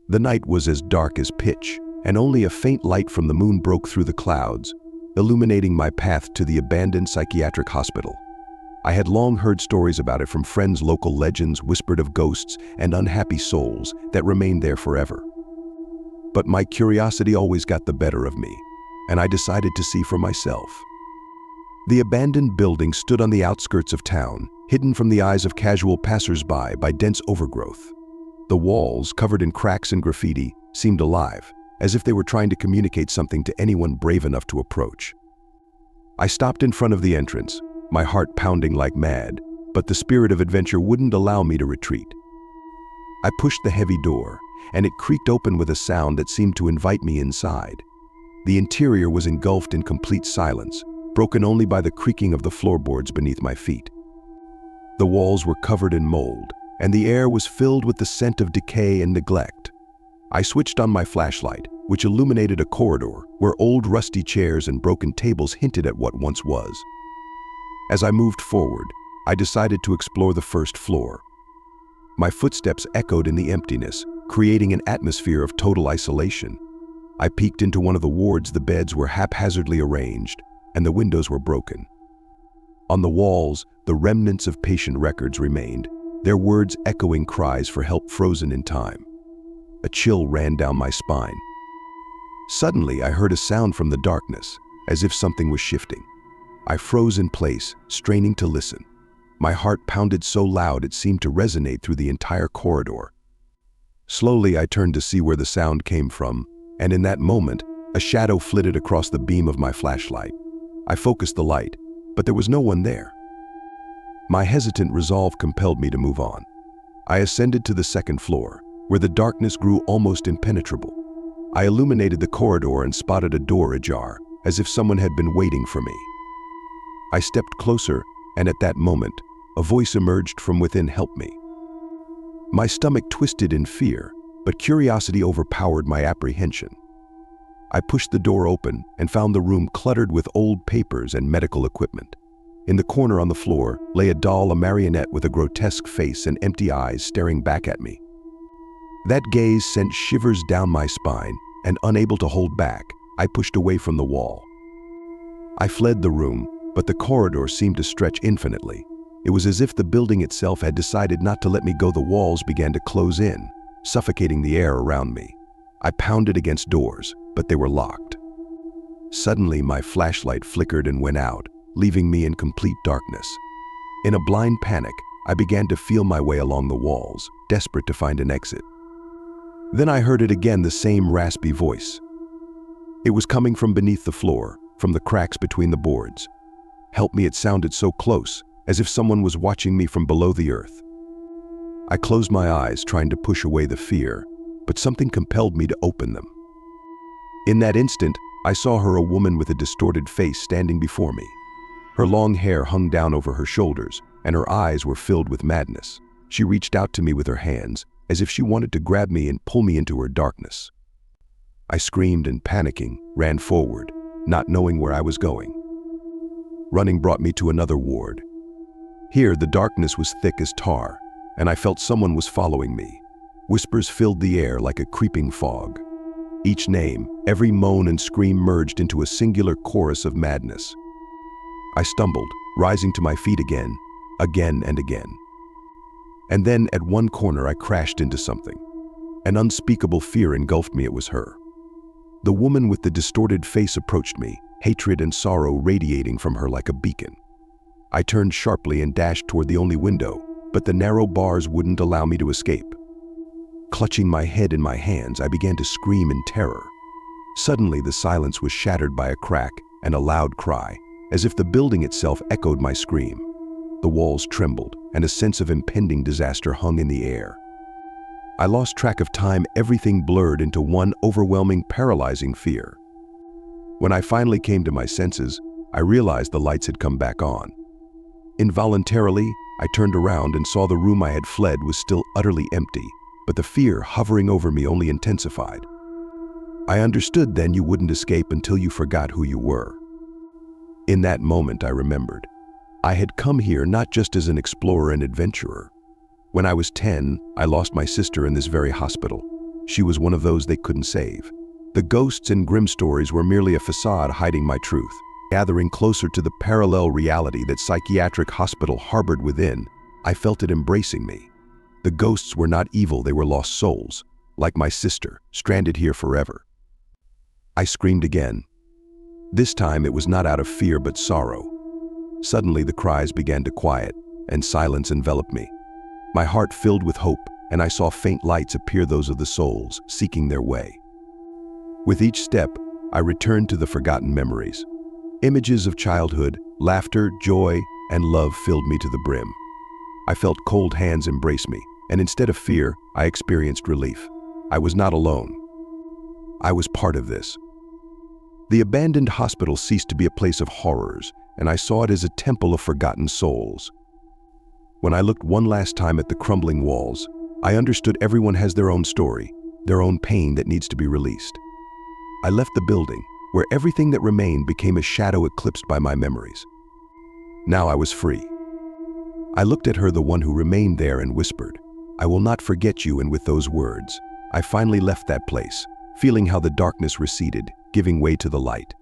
The night was as dark as pitch, and only a faint light from the moon broke through the clouds, illuminating my path to the abandoned psychiatric hospital. I had long heard stories about it from friends. Local legends whispered of ghosts and unhappy souls that remained there forever. But my curiosity always got the better of me, and I decided to see for myself. The abandoned building stood on the outskirts of town, hidden from the eyes of casual passers-by by dense overgrowth. The walls, covered in cracks and graffiti, seemed alive, as if they were trying to communicate something to anyone brave enough to approach. I stopped in front of the entrance, my heart pounding like mad, but the spirit of adventure wouldn't allow me to retreat. I pushed the heavy door, and it creaked open with a sound that seemed to invite me inside. The interior was engulfed in complete silence, broken only by the creaking of the floorboards beneath my feet. The walls were covered in mold, and the air was filled with the scent of decay and neglect. I switched on my flashlight, which illuminated a corridor where old rusty chairs and broken tables hinted at what once was. As I moved forward, I decided to explore the first floor. My footsteps echoed in the emptiness, creating an atmosphere of total isolation. I peeked into one of the wards. The beds were haphazardly arranged, and the windows were broken. On the walls, the remnants of patient records remained, their words echoing cries for help frozen in time. A chill ran down my spine. Suddenly, I heard a sound from the darkness, as if something was shifting. I froze in place, straining to listen. My heart pounded so loud it seemed to resonate through the entire corridor. Slowly, I turned to see where the sound came from, and in that moment, a shadow flitted across the beam of my flashlight. I focused the light, but there was no one there. My hesitant resolve compelled me to move on. I ascended to the second floor, where the darkness grew almost impenetrable. I illuminated the corridor and spotted a door ajar, as if someone had been waiting for me. I stepped closer, and at that moment, a voice emerged from within. "Help me." My stomach twisted in fear, but curiosity overpowered my apprehension. I pushed the door open and found the room cluttered with old papers and medical equipment. In the corner on the floor lay a doll, a marionette with a grotesque face and empty eyes staring back at me. That gaze sent shivers down my spine, and unable to hold back, I pushed away from the wall. I fled the room, but the corridor seemed to stretch infinitely. It was as if the building itself had decided not to let me go. The walls began to close in, suffocating the air around me. I pounded against doors, but they were locked. Suddenly, my flashlight flickered and went out, leaving me in complete darkness. In a blind panic, I began to feel my way along the walls, desperate to find an exit. Then I heard it again, the same raspy voice. It was coming from beneath the floor, from the cracks between the boards. "Help me," it sounded so close, as if someone was watching me from below the earth. I closed my eyes, trying to push away the fear, but something compelled me to open them. In that instant, I saw her, a woman with a distorted face, standing before me. Her long hair hung down over her shoulders, and her eyes were filled with madness. She reached out to me with her hands, as if she wanted to grab me and pull me into her darkness. I screamed and, panicking, ran forward, not knowing where I was going. Running brought me to another ward. Here, the darkness was thick as tar, and I felt someone was following me. Whispers filled the air like a creeping fog. Each name, every moan and scream merged into a singular chorus of madness. I stumbled, rising to my feet again and again. And then, at one corner, I crashed into something. An unspeakable fear engulfed me. It was her. The woman with the distorted face approached me, hatred and sorrow radiating from her like a beacon. I turned sharply and dashed toward the only window, but the narrow bars wouldn't allow me to escape. Clutching my head in my hands, I began to scream in terror. Suddenly, the silence was shattered by a crack and a loud cry, as if the building itself echoed my scream. The walls trembled, and a sense of impending disaster hung in the air. I lost track of time. Everything blurred into one overwhelming, paralyzing fear. When I finally came to my senses, I realized the lights had come back on. Involuntarily, I turned around and saw the room I had fled was still utterly empty, but the fear hovering over me only intensified. I understood then you wouldn't escape until you forgot who you were. In that moment, I remembered. I had come here not just as an explorer and adventurer. When I was 10, I lost my sister in this very hospital. she was one of those they couldn't save. The ghosts and grim stories were merely a facade hiding my truth. Gathering closer to the parallel reality that Psychiatric Hospital harbored within, I felt it embracing me. The ghosts were not evil, they were lost souls, like my sister, stranded here forever. I screamed again. This time it was not out of fear but sorrow. Suddenly the cries began to quiet, and silence enveloped me. My heart filled with hope, and I saw faint lights appear, those of the souls, seeking their way. With each step, I returned to the forgotten memories. Images of childhood, laughter, joy, and love filled me to the brim. I felt cold hands embrace me, and instead of fear, I experienced relief. I was not alone. I was part of this. The abandoned hospital ceased to be a place of horrors, and I saw it as a temple of forgotten souls. When I looked one last time at the crumbling walls, I understood everyone has their own story, their own pain that needs to be released. I left the building, where everything that remained became a shadow eclipsed by my memories. Now I was free. I looked at her, the one who remained there, and whispered, "I will not forget you," and with those words, I finally left that place, feeling how the darkness receded, giving way to the light.